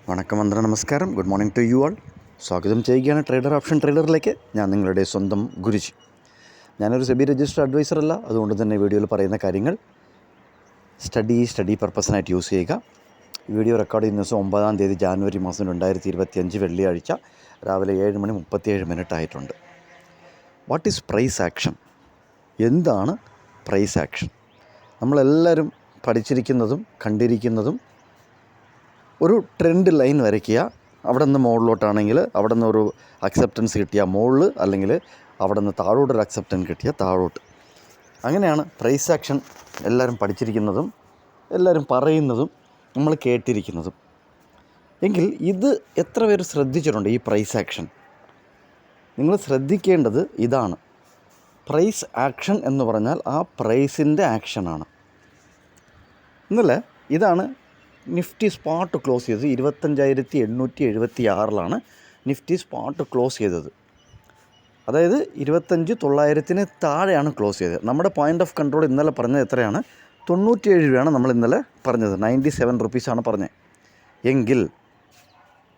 വണക്കം, വന്ദനം, നമസ്കാരം. Good morning to you all. സ്വാഗതം ചെയ്യുകയാണ് ട്രേഡർ ഓപ്ഷൻ ട്രേഡറിലേക്ക്. ഞാൻ നിങ്ങളുടെ സ്വന്തം ഗുരുജി. ഞാനൊരു സെബി രജിസ്റ്റർ അഡ്വൈസർ അല്ല. അതുകൊണ്ട് തന്നെ വീഡിയോയിൽ പറയുന്ന കാര്യങ്ങൾ സ്റ്റഡി പർപ്പസിനായിട്ട് യൂസ് ചെയ്യുക. വീഡിയോ റെക്കോർഡ് ചെയ്യുന്ന ദിവസം 9-ാം തീയതി ജാനുവരി മാസം 2025 വെള്ളിയാഴ്ച രാവിലെ 7:37 ആയിട്ടുണ്ട്. What is price action? എന്താണ് പ്രൈസ് ആക്ഷൻ? നമ്മളെല്ലാവരും പഠിച്ചിരിക്കുന്നതും കണ്ടിരിക്കുന്നതും ഒരു ട്രെൻഡ് ലൈൻ വരയ്ക്കുക. അവിടെ നിന്ന് മുകളിലോട്ടാണെങ്കിൽ അവിടെ നിന്ന് ഒരു അക്സെപ്റ്റൻസ് കിട്ടിയാൽ മുകളിൽ, അല്ലെങ്കിൽ അവിടെ നിന്ന് താഴോട്ടൊരു അക്സെപ്റ്റൻസ് കിട്ടിയാൽ താഴോട്ട്. അങ്ങനെയാണ് പ്രൈസ് ആക്ഷൻ എല്ലാവരും പഠിച്ചിരിക്കുന്നതും എല്ലാവരും പറയുന്നതും നമ്മൾ കേട്ടിരിക്കുന്നതും. എങ്കിൽ ഇത് എത്ര പേര് ശ്രദ്ധിച്ചിട്ടുണ്ട്? ഈ പ്രൈസ് ആക്ഷൻ നിങ്ങൾ ശ്രദ്ധിക്കേണ്ടത് ഇതാണ്. പ്രൈസ് ആക്ഷൻ എന്ന് പറഞ്ഞാൽ ആ പ്രൈസിൻ്റെ ആക്ഷനാണ്. എന്നല്ലേ, ഇതാണ് നിഫ്റ്റി സ്പോട്ട് ക്ലോസ് ചെയ്തത് 25,876 നിഫ്റ്റി സ്പോട്ട് ക്ലോസ് ചെയ്തത്. അതായത് 25,900 താഴെയാണ് ക്ലോസ് ചെയ്തത്. നമ്മുടെ പോയിൻ്റ് ഓഫ് കൺട്രോൾ ഇന്നലെ പറഞ്ഞത് എത്രയാണ്? 97 രൂപയാണ് നമ്മൾ ഇന്നലെ പറഞ്ഞത്. 97 റുപ്പീസാണ് പറഞ്ഞത്. എങ്കിൽ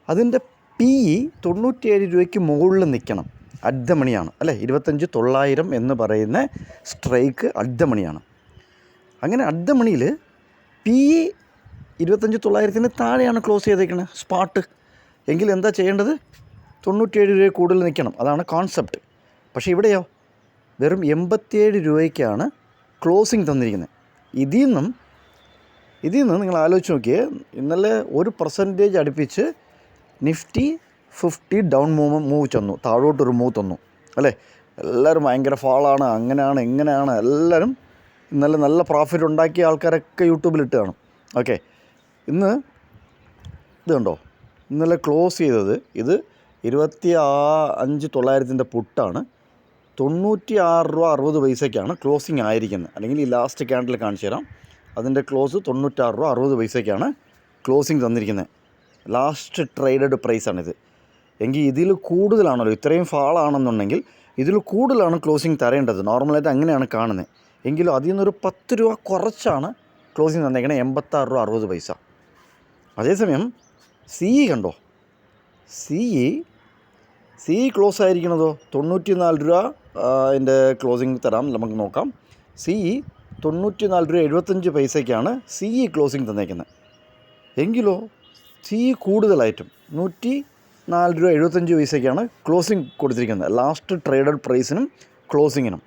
അതിൻ്റെ PE 97 രൂപയ്ക്ക് മുകളിൽ നിൽക്കണം. അറ്റ് ദ മണിയാണ് അല്ലേ? 25,900 എന്ന് പറയുന്ന സ്ട്രൈക്ക് അറ്റ് ദ മണിയാണ്. അങ്ങനെ അറ്റ് ദ മണിയിൽ PE 25,900 താഴെയാണ് ക്ലോസ് ചെയ്തേക്കുന്നത് സ്പോട്ട്. എങ്കിൽ എന്താ ചെയ്യേണ്ടത്? 97 രൂപ കൂടുതൽ നിൽക്കണം. അതാണ് കോൺസെപ്റ്റ്. പക്ഷേ ഇവിടെയോ വെറും 87 രൂപയ്ക്കാണ് ക്ലോസിങ് തന്നിരിക്കുന്നത്. ഇതിൽ നിന്ന് നിങ്ങൾ ആലോചിച്ച് നോക്കിയേ, ഇന്നലെ 1% അടുപ്പിച്ച് നിഫ്റ്റി 50 ഡൗൺ മൂവ് തന്നു, താഴോട്ടൊരു മൂവ് തന്നു അല്ലേ? എല്ലാവരും ഭയങ്കര ഫാളാണ്, അങ്ങനെയാണ് ഇങ്ങനെയാണ്. എല്ലാവരും ഇന്നലെ നല്ല പ്രോഫിറ്റ് ഉണ്ടാക്കിയ ആൾക്കാരൊക്കെ യൂട്യൂബിലിട്ട് കാണും. ഓക്കെ, ഇന്ന് ഇത് കണ്ടോ, ഇന്നലെ ക്ലോസ് ചെയ്തത് ഇത് 25,900 പുട്ടാണ്. 96 രൂപ 60 പൈസയ്ക്കാണ് ക്ലോസിങ് ആയിരിക്കുന്നത്. അല്ലെങ്കിൽ ഈ ലാസ്റ്റ് ക്യാൻഡിൽ കാണിച്ചു തരാം. അതിൻ്റെ ക്ലോസ് 96 രൂപ 60 പൈസയ്ക്കാണ് ക്ലോസിങ് തന്നിരിക്കുന്നത്. ലാസ്റ്റ് ട്രേഡഡ് പ്രൈസാണിത്. എങ്കിൽ ഇതിൽ കൂടുതലാണല്ലോ, ഇത്രയും ഫാളാണെന്നുണ്ടെങ്കിൽ ഇതിൽ കൂടുതലാണ് ക്ലോസിങ് തരേണ്ടത്. നോർമലായിട്ട് അങ്ങനെയാണ് കാണുന്നത്. എങ്കിലും അതിൽ നിന്നൊരു 10 രൂപ കുറച്ചാണ് ക്ലോസിങ് തന്നേക്കണേ, 86 രൂപ 60 പൈസ. അതേസമയം CE കണ്ടോ, CE ക്ലോസ് ആയിരിക്കണതോ 94 രൂപ അതിൻ്റെ ക്ലോസിങ് തരാം, നമുക്ക് നോക്കാം. CE 94 രൂപ 75 പൈസയ്ക്കാണ് CE ക്ലോസിങ് തന്നേക്കുന്നത്. എങ്കിലോ CE കൂടുതലായിട്ടും 104 രൂപ 75 പൈസയ്ക്കാണ് ക്ലോസിങ് കൊടുത്തിരിക്കുന്നത്, ലാസ്റ്റ് ട്രേഡഡ് പ്രൈസിനും ക്ലോസിങ്ങിനും.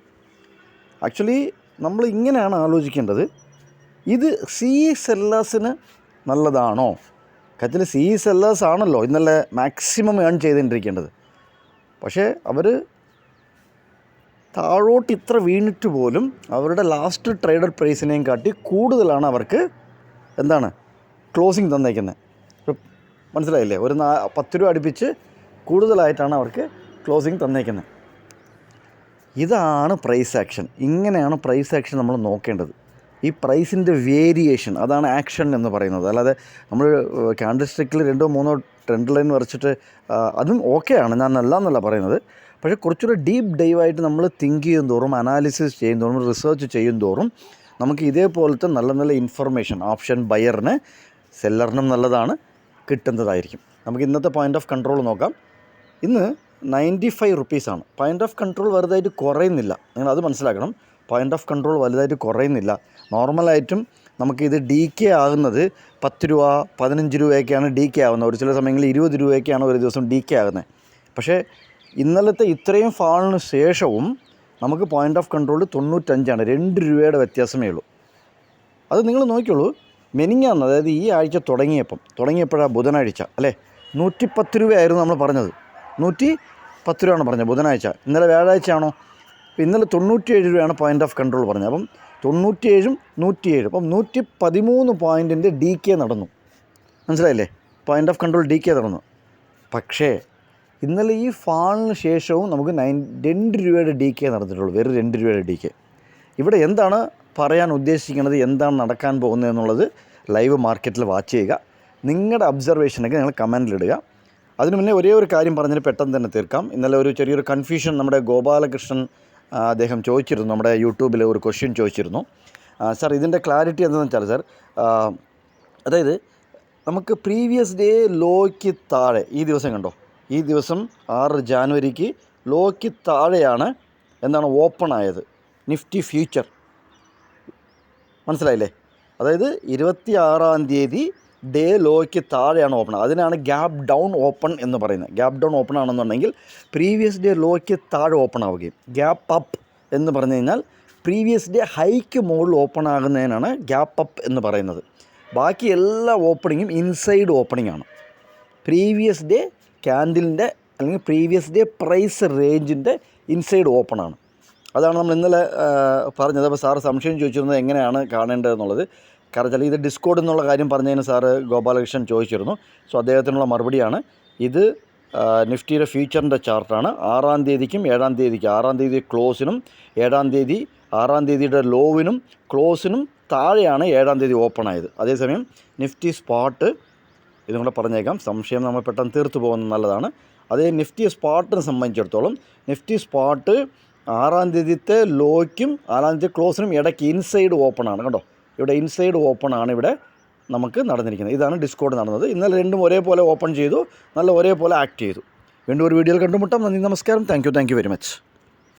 ആക്ച്വലി നമ്മൾ ഇങ്ങനെയാണ് ആലോചിക്കേണ്ടത്. ഇത് CE സെല്ലേഴ്സിന് നല്ലതാണോ? കത്തിൽ CE സെല്ലേഴ്സ് ആണല്ലോ ഇന്നലെ മാക്സിമം ഏൺ ചെയ്തുകൊണ്ടിരിക്കേണ്ടത്. പക്ഷേ അവർ താഴോട്ട് ഇത്ര വീണിട്ട് പോലും അവരുടെ ലാസ്റ്റ് ട്രേഡഡ് പ്രൈസിനെയും കാട്ടി കൂടുതലാണ് അവർക്ക് എന്താണ് ക്ലോസിങ് തന്നേക്കുന്നത്. മനസ്സിലായില്ലേ? ഒരു 10 രൂപ അടുപ്പിച്ച് കൂടുതലായിട്ടാണ് അവർക്ക് ക്ലോസിങ് തന്നേക്കുന്നത്. ഇതാണ് പ്രൈസ് ആക്ഷൻ. ഇങ്ങനെയാണ് പ്രൈസ് ആക്ഷൻ നമ്മൾ നോക്കേണ്ടത്. ഈ പ്രൈസിൻ്റെ വേരിയേഷൻ, അതാണ് ആക്ഷൻ എന്ന് പറയുന്നത്. അല്ലാതെ നമ്മൾ ക്യാൻഡിൽ സ്റ്റിക്കിൽ 2-3 ട്രെൻഡ് ലൈൻ വരച്ചിട്ട് അതും ഓക്കെയാണ്, ഞാൻ അല്ല പറയുന്നത്. പക്ഷേ കുറച്ചുകൂടെ ഡീപ്പ് ഡൈവായിട്ട് നമ്മൾ തിങ്ക് ചെയ്യും തോറും, അനാലിസിസ് ചെയ്യും തോറും, റിസർച്ച് ചെയ്യും തോറും നമുക്ക് ഇതേപോലത്തെ നല്ല നല്ല ഇൻഫർമേഷൻ ഓപ്ഷൻ ബയറിന് സെല്ലറിനും നല്ലതാണ്, കിട്ടുന്നതായിരിക്കും. നമുക്ക് ഇന്നത്തെ പോയിൻ്റ് ഓഫ് കൺട്രോൾ നോക്കാം. ഇന്ന് 95 റുപ്പീസാണ്. പോയിൻ്റ് ഓഫ് കൺട്രോൾ വലുതായിട്ട് കുറയുന്നില്ല, നിങ്ങളത് മനസ്സിലാക്കണം. പോയിൻ്റ് ഓഫ് കൺട്രോൾ വലുതായിട്ട് കുറയുന്നില്ല. നോർമലായിട്ടും നമുക്കിത് DK ആകുന്നത് 10 രൂപ 15 രൂപയൊക്കെയാണ് DK ആകുന്നത്. ഒരു ചില സമയങ്ങളിൽ 20 രൂപയൊക്കെയാണ് ഒരു ദിവസം DK ആകുന്നത്. പക്ഷേ ഇന്നലത്തെ ഇത്രയും ഫാളിന് ശേഷവും നമുക്ക് പോയിൻ്റ് ഓഫ് കൺട്രോൾ 95ആണ്. 2 രൂപയുടെ വ്യത്യാസമേ ഉള്ളൂ. അത് നിങ്ങൾ നോക്കിയോളൂ. മെനിങ്ങാന്ന്, അതായത് ഈ ആഴ്ച തുടങ്ങിയപ്പോഴാണ് ബുധനാഴ്ച അല്ലേ, 110 രൂപയായിരുന്നു നമ്മൾ പറഞ്ഞത്. 110 രൂപയാണ് പറഞ്ഞത് ബുധനാഴ്ച. ഇന്നലെ വ്യാഴാഴ്ചയാണോ? ഇന്നലെ 97 രൂപയാണ് പോയിൻ്റ് ഓഫ് കൺട്രോൾ പറഞ്ഞത്. അപ്പം 97-ഉം 107, അപ്പം 113 പോയിൻറ്റിൻ്റെ DK നടന്നു. മനസ്സിലായില്ലേ? പോയിൻ്റ് ഓഫ് കൺട്രോൾ DK നടന്നു. പക്ഷേ ഇന്നലെ ഈ ഫാളിന് ശേഷവും നമുക്ക് 2 രൂപയുടെ DK നടന്നിട്ടുള്ളൂ, വെറും 2 രൂപയുടെ DK. ഇവിടെ എന്താണ് പറയാൻ ഉദ്ദേശിക്കുന്നത്, എന്താണ് നടക്കാൻ പോകുന്നത് എന്നുള്ളത് ലൈവ് മാർക്കറ്റിൽ വാച്ച് ചെയ്യുക. നിങ്ങളുടെ ഒബ്സർവേഷനൊക്കെ നിങ്ങൾ കമൻറ്റിലിടുക. അതിന് മുന്നേ ഒരേ ഒരു കാര്യം പറഞ്ഞിട്ട് പെട്ടെന്ന് തന്നെ തീർക്കാം. ഇന്നലെ ഒരു ചെറിയൊരു കൺഫ്യൂഷൻ നമ്മുടെ ഗോപാലകൃഷ്ണൻ അദ്ദേഹം ചോദിച്ചിരുന്നു, നമ്മുടെ യൂട്യൂബിൽ ഒരു ക്വസ്റ്റ്യൻ ചോദിച്ചിരുന്നു. സാർ ഇതിൻ്റെ ക്ലാരിറ്റി എന്താണെന്ന് വെച്ചാൽ, സാർ അതായത് നമുക്ക് പ്രീവിയസ് ഡേ ലോയ്ക്ക് താഴെ ഈ ദിവസം കണ്ടോ, ഈ ദിവസം 6 ജാനുവരിക്ക് ലോയ്ക്ക് താഴെയാണ് എന്താണ് ഓപ്പൺ ആയത് നിഫ്റ്റി ഫ്യൂച്ചർ. മനസ്സിലായില്ലേ? അതായത് 26-ാം തീയതി ഡേ ലോയ്ക്ക് താഴെയാണ് ഓപ്പൺ. അതിനാണ് ഗ്യാപ്പ് ഡൗൺ ഓപ്പൺ എന്ന് പറയുന്നത്. ഗ്യാപ്പ് ഡൗൺ ഓപ്പൺ ആണെന്നുണ്ടെങ്കിൽ പ്രീവിയസ് ഡേ ലോയ്ക്ക് താഴെ ഓപ്പൺ ആവുകയും, ഗ്യാപ്പ് അപ്പ് എന്ന് പറഞ്ഞു കഴിഞ്ഞാൽ പ്രീവിയസ് ഡേ ഹൈക്ക് മുകളിൽ ഓപ്പൺ ആകുന്നതിനാണ് ഗ്യാപ്പ് അപ്പ് എന്ന് പറയുന്നത്. ബാക്കി എല്ലാ ഓപ്പണിങ്ങും ഇൻസൈഡ് ഓപ്പണിംഗ് ആണ്. പ്രീവിയസ് ഡേ ക്യാൻഡിലിൻ്റെ അല്ലെങ്കിൽ പ്രീവിയസ് ഡേ പ്രൈസ് റേഞ്ചിൻ്റെ ഇൻസൈഡ് ഓപ്പൺ ആണ്. അതാണ് നമ്മൾ ഇന്നലെ പറഞ്ഞത്. അപ്പോൾ സാറ് സംശയം ചോദിച്ചിരുന്നത് എങ്ങനെയാണ് കാണേണ്ടതെന്നുള്ളത്. കാരണം വെച്ചാൽ ഇത് ഡിസ്കോഡ് എന്നുള്ള കാര്യം പറഞ്ഞതിന് സാറ് ഗോപാലകൃഷ്ണൻ ചോദിച്ചിരുന്നു. സോ അദ്ദേഹത്തിനുള്ള മറുപടിയാണ് ഇത്. നിഫ്റ്റിയുടെ ഫ്യൂച്ചറിൻ്റെ ചാർട്ടാണ്. 6-ാം തീയതിക്കും 7-ാം തീയതിക്കും, 6-ാം തീയതി ക്ലോസിനും 7-ാം തീയതി 6-ാം തീയതിയുടെ ലോവിനും ക്ലോസിനും താഴെയാണ് 7-ാം തീയതി ഓപ്പൺ ആയത്. അതേസമയം നിഫ്റ്റി സ്പോട്ട് ഇതും കൂടെ പറഞ്ഞേക്കാം, സംശയം നമ്മൾ പെട്ടെന്ന് തീർത്തു പോകുന്നത് നല്ലതാണ്. അതേ നിഫ്റ്റി സ്പോട്ടിനെ സംബന്ധിച്ചിടത്തോളം നിഫ്റ്റി സ്പോട്ട് 6-ാം തീയതിത്തെ ലോയ്ക്കും 6-ാം തീയതി ക്ലോസിനും ഇടയ്ക്ക് ഇൻസൈഡ് ഓപ്പൺ ആണ്. കണ്ടോ, ഇവിടെ ഇൻസൈഡ് ഓപ്പൺ ആണ് ഇവിടെ നമുക്ക് നടന്നിരിക്കുന്നത്. ഇതാണ് ഡിസ്കോഡ് നടന്നത്. ഇന്നലെ രണ്ടും ഒരേപോലെ ഓപ്പൺ ചെയ്തു, നല്ല ഒരേപോലെ ആക്ട് ചെയ്തു. വീണ്ടും ഒരു വീഡിയോയിൽ കണ്ടുമുട്ടാം. നന്ദി, നമസ്കാരം. Thank you very much.